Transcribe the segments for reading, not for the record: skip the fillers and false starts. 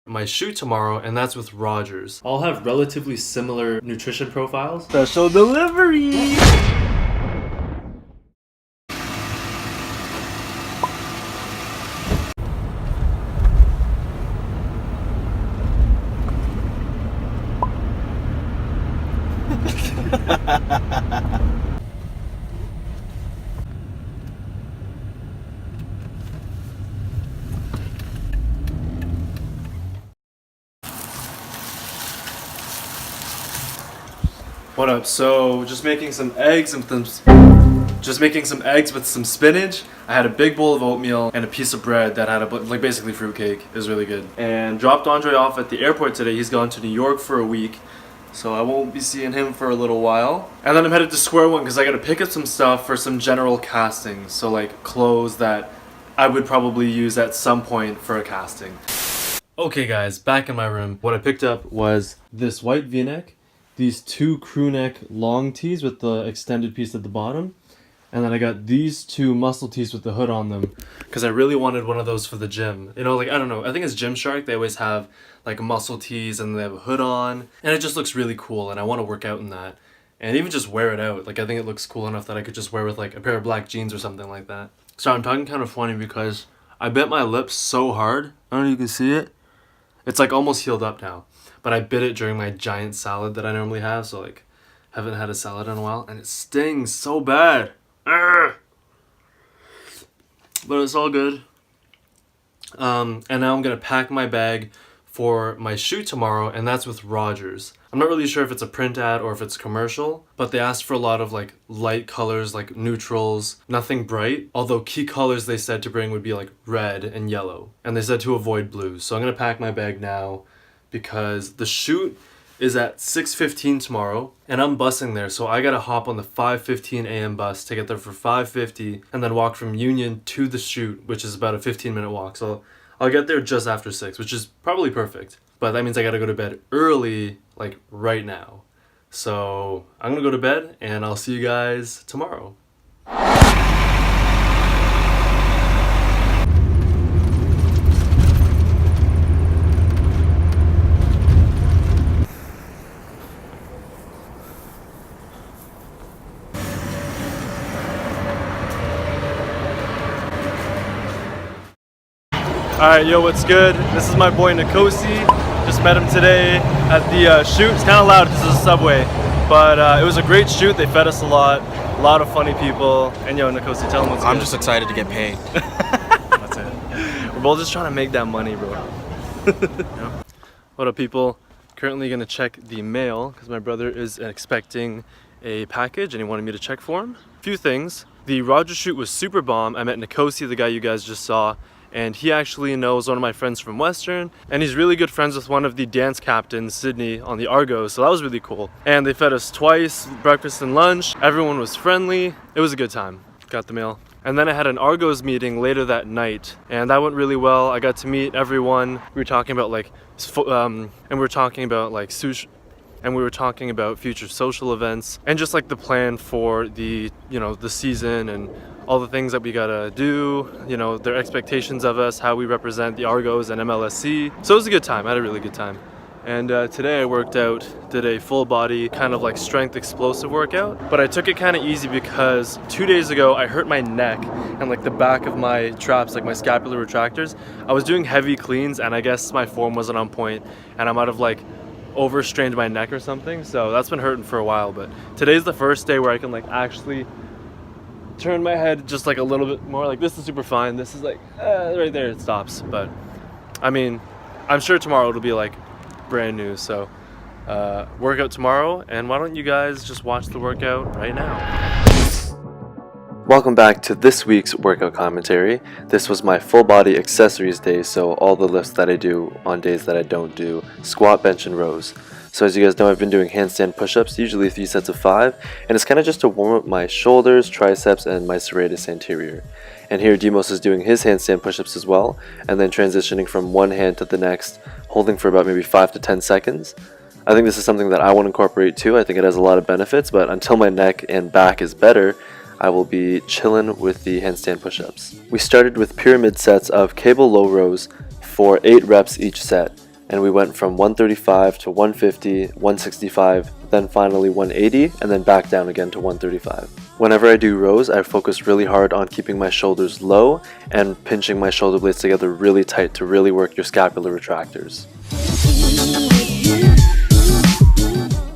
my shoot tomorrow, and that's with Rogers. All have relatively similar nutrition profiles. Special delivery! What up? So just making some eggs with some spinach. I had a big bowl of oatmeal and a piece of bread that had like basically fruitcake. It was really good. And dropped Andre off at the airport today. He's gone to New York for a week, so I won't be seeing him for a little while. And then I'm headed to square one because I got to pick up some stuff for some general casting. So like clothes that I would probably use at some point for a casting. Okay guys, back in my room. What I picked up was this white v-neck, these two crew neck long tees with the extended piece at the bottom, and then I got these two muscle tees with the hood on them because I really wanted one of those for the gym. You know, like, I don't know, I think it's Gymshark. They always have like muscle tees and they have a hood on, and it just looks really cool, and I want to work out in that and even just wear it out. Like, I think it looks cool enough that I could just wear with like a pair of black jeans or something like that. So I'm talking kind of funny because I bit my lips so hard. I don't know if you can see it. It's like almost healed up now. But I bit it during my giant salad that I normally have, so like, haven't had a salad in a while, and it stings so bad. Urgh! But it's all good. And now I'm gonna pack my bag for my shoot tomorrow, and that's with Rogers. I'm not really sure if it's a print ad or if it's commercial, but they asked for a lot of like light colors, like neutrals, nothing bright. Although key colors they said to bring would be like red and yellow, and they said to avoid blue. So I'm gonna pack my bag now, because the shoot is at 6:15 tomorrow, and I'm busing there, so I gotta hop on the 5:15 a.m. bus to get there for 5:50, and then walk from Union to the shoot, which is about a 15-minute walk. So I'll get there just after 6, which is probably perfect. But that means I gotta go to bed early, like right now. So I'm gonna go to bed, and I'll see you guys tomorrow. Alright, yo, what's good? This is my boy Nikosi. Just met him today at the shoot. It's kind of loud because it's a subway, but it was a great shoot. They fed us a lot of funny people. And yo, Nikosi, tell him what's good. I'm just excited to get paid. That's it. We're both just trying to make that money, bro. Yeah. What up, people? Currently gonna check the mail because my brother is expecting a package and he wanted me to check for him. Few things. The Rogers shoot was super bomb. I met Nikosi, the guy you guys just saw, and he actually knows one of my friends from Western, and he's really good friends with one of the dance captains, Sydney, on the Argos, so that was really cool. And they fed us twice, breakfast and lunch. Everyone was friendly. It was a good time. Got the mail. And then I had an Argos meeting later that night, and that went really well. I got to meet everyone. We were talking about like, and we were talking about like sushi, and we were talking about future social events and just like the plan for the, you know, the season and all the things that we gotta do, you know, their expectations of us, how we represent the Argos and MLSC. So it was a good time. I had a really good time. And today I worked out, did a full body kind of like strength explosive workout, but I took it kind of easy because 2 days ago I hurt my neck and like the back of my traps, like my scapular retractors. I was doing heavy cleans and I guess my form wasn't on point and I might have like overstrained my neck or something, so that's been hurting for a while. But today's the first day where I can like actually turn my head just like a little bit more. Like this is super fine. This is like right there, it stops. But I mean, I'm sure tomorrow it'll be like brand new. So workout tomorrow, and why don't you guys just watch the workout right now? Welcome back to this week's workout commentary. This was my full body accessories day, so all the lifts that I do on days that I don't do squat, bench, and rows. So as you guys know, I've been doing handstand push-ups, usually 3 sets of 5, and it's kind of just to warm up my shoulders, triceps, and my serratus anterior. And here Demos is doing his handstand push-ups as well, and then transitioning from one hand to the next, holding for about maybe 5 to 10 seconds. I think this is something that I want to incorporate too. I think it has a lot of benefits, but until my neck and back is better, I will be chilling with the handstand push-ups. We started with pyramid sets of cable low rows for 8 reps each set. and we went from 135 to 150, 165, then finally 180, and then back down again to 135. Whenever I do rows, I focus really hard on keeping my shoulders low and pinching my shoulder blades together really tight to really work your scapular retractors.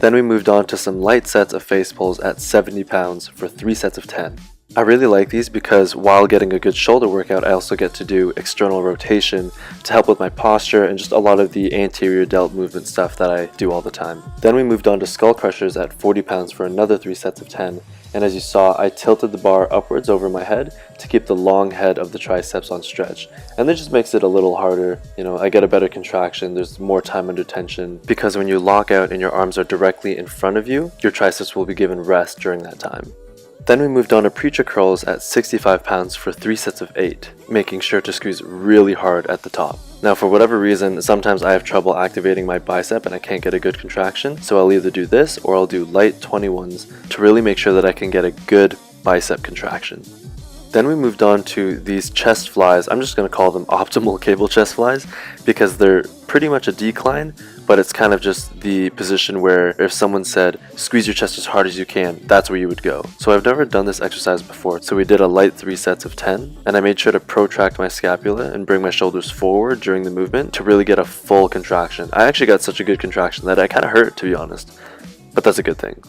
Then we moved on to some light sets of face pulls at 70 pounds for 3 sets of 10. I really like these because while getting a good shoulder workout, I also get to do external rotation to help with my posture and just a lot of the anterior delt movement stuff that I do all the time. Then we moved on to skull crushers at 40 pounds for another 3 sets of 10. And as you saw, I tilted the bar upwards over my head to keep the long head of the triceps on stretch. And that just makes it a little harder. You know, I get a better contraction, there's more time under tension. Because when you lock out and your arms are directly in front of you, your triceps will be given rest during that time. Then we moved on to preacher curls at 65 pounds for 3 sets of 8, making sure to squeeze really hard at the top. Now for whatever reason, sometimes I have trouble activating my bicep and I can't get a good contraction, so I'll either do this or I'll do light 21s to really make sure that I can get a good bicep contraction. Then we moved on to these chest flies. I'm just going to call them optimal cable chest flies because they're pretty much a decline, but it's kind of just the position where if someone said, squeeze your chest as hard as you can, that's where you would go. So I've never done this exercise before, so we did a light 3 sets of 10, and I made sure to protract my scapula and bring my shoulders forward during the movement to really get a full contraction. I actually got such a good contraction that I kind of hurt, to be honest, but that's a good thing.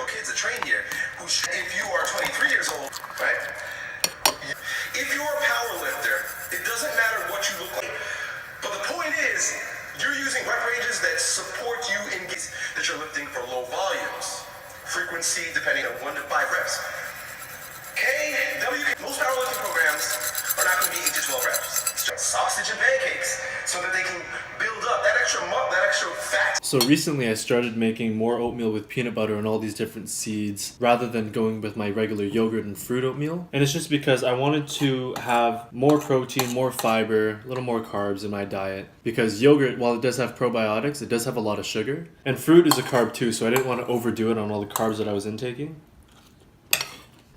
Kids that train here, if you are 23 years old, right? If you're a power lifter, it doesn't matter what you look like. But the point is, you're using rep ranges that support you in that you're lifting for low volumes. Frequency depending on 1 to 5 reps. Most powerlifting programs are not going to be 8 to 12 reps. It's just sausage and pancakes so that they can build up that extra fat. So recently I started making more oatmeal with peanut butter and all these different seeds rather than going with my regular yogurt and fruit oatmeal. And it's just because I wanted to have more protein, more fiber, a little more carbs in my diet. Because yogurt, while it does have probiotics, it does have a lot of sugar. And fruit is a carb too, so I didn't want to overdo it on all the carbs that I was intaking.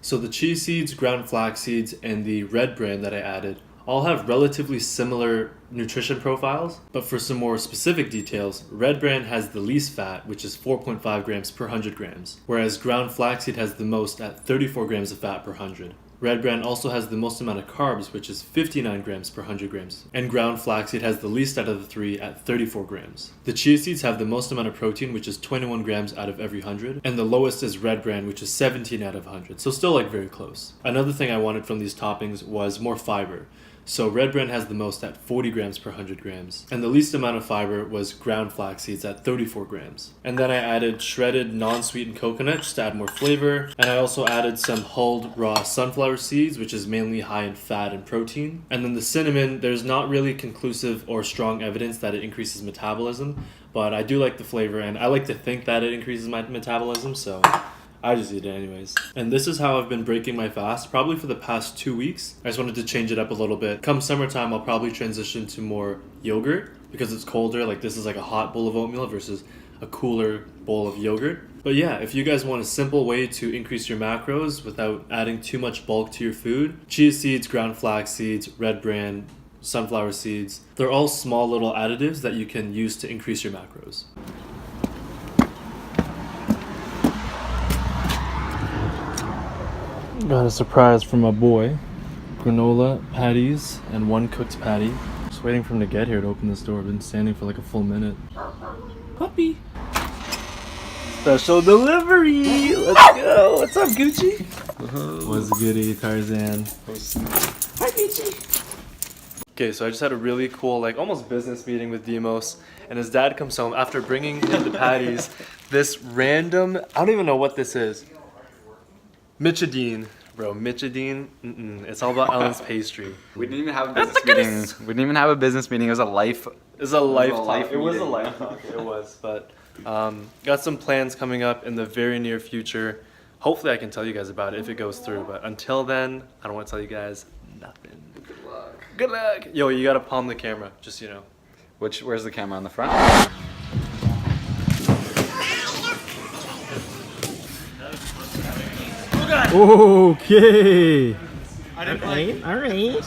So the chia seeds, ground flax seeds, and the red bran that I added all have relatively similar nutrition profiles, but for some more specific details, red bran has the least fat, which is 4.5 grams per 100 grams, whereas ground flaxseed has the most at 34 grams of fat per 100. Red bran also has the most amount of carbs, which is 59 grams per 100 grams, and ground flaxseed has the least out of the 3 at 34 grams. The chia seeds have the most amount of protein, which is 21 grams out of every 100, and the lowest is red bran, which is 17 out of 100, so still like very close. Another thing I wanted from these toppings was more fiber. So red bran has the most at 40 grams per 100 grams, and the least amount of fiber was ground flax seeds at 34 grams. And then I added shredded non-sweetened coconut just to add more flavor, and I also added some hulled raw sunflower seeds, which is mainly high in fat and protein. And then the cinnamon, there's not really conclusive or strong evidence that it increases metabolism, but I do like the flavor, and I like to think that it increases my metabolism, so I just eat it anyways. And this is how I've been breaking my fast, probably for the past 2 weeks. I just wanted to change it up a little bit. Come summertime, I'll probably transition to more yogurt because it's colder. Like this is like a hot bowl of oatmeal versus a cooler bowl of yogurt. But yeah, if you guys want a simple way to increase your macros without adding too much bulk to your food, chia seeds, ground flax seeds, red bran, sunflower seeds, they're all small little additives that you can use to increase your macros. Got a surprise from my boy. Granola, patties, and 1 cooked patty. Just waiting for him to get here to open this door. I've been standing for like a full minute. Puppy! Special delivery! Let's go! What's up, Gucci? What's goody, Tarzan? Hi, Gucci! Okay, so I just had a really cool, like almost business meeting with Demos, and his dad comes home after bringing him the patties. This random, I don't even know what this is. Michidine. Bro, Michidine, it's all about Ellen's pastry. We didn't even have a business meeting. We didn't even have a business meeting. It was a life. It was a life talk. It was a life talk. It was, but got some plans coming up in the very near future. Hopefully I can tell you guys about it if it goes through, but until then, I don't want to tell you guys nothing. Good luck. Good luck. Yo, you gotta palm the camera, just so you know. Where's the camera on the front? Oh god! Okay. I didn't like. All right.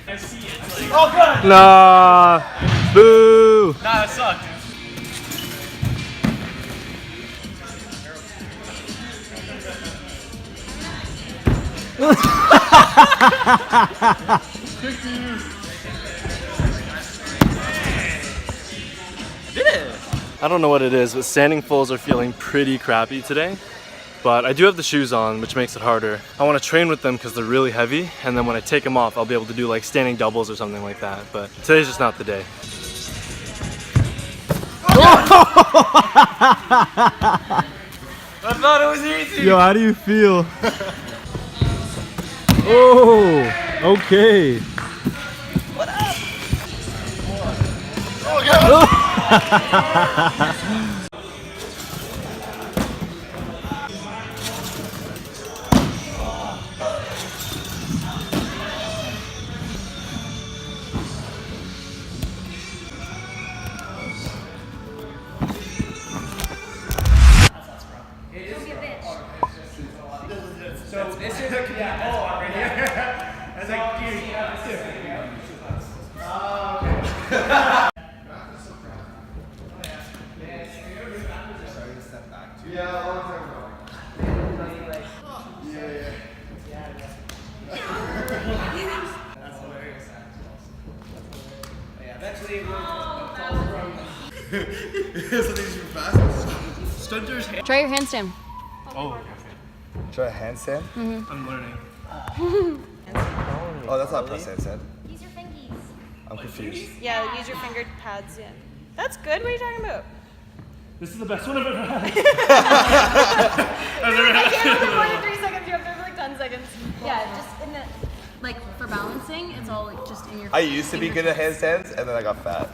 I see it. It's like, oh god. Nah. Boo. Nah, that sucked. I don't know what it is, but standing fulls are feeling pretty crappy today. But I do have the shoes on, which makes it harder. I want to train with them because they're really heavy, and then when I take them off, I'll be able to do like standing doubles or something like that. But today's just not the day. I thought it was easy. Yo, how do you feel? Oh, okay. What up? So this is yeah. Oh, right here. That's like That's hilarious. Yeah, eventually it will Stunter's hand. Try your handstand. Oh, Try a handstand? I'm learning. Oh, that's not a press handstand. Use your fingies. I'm confused. Yeah, use your finger pads. Yeah. That's good. What are you talking about? This is the best one I've ever had. I can't remember more than 3 seconds. You have to for like 10 seconds. Yeah, just in the like for balancing, it's all like just in your. I used to be good at handstands, and then I got fat.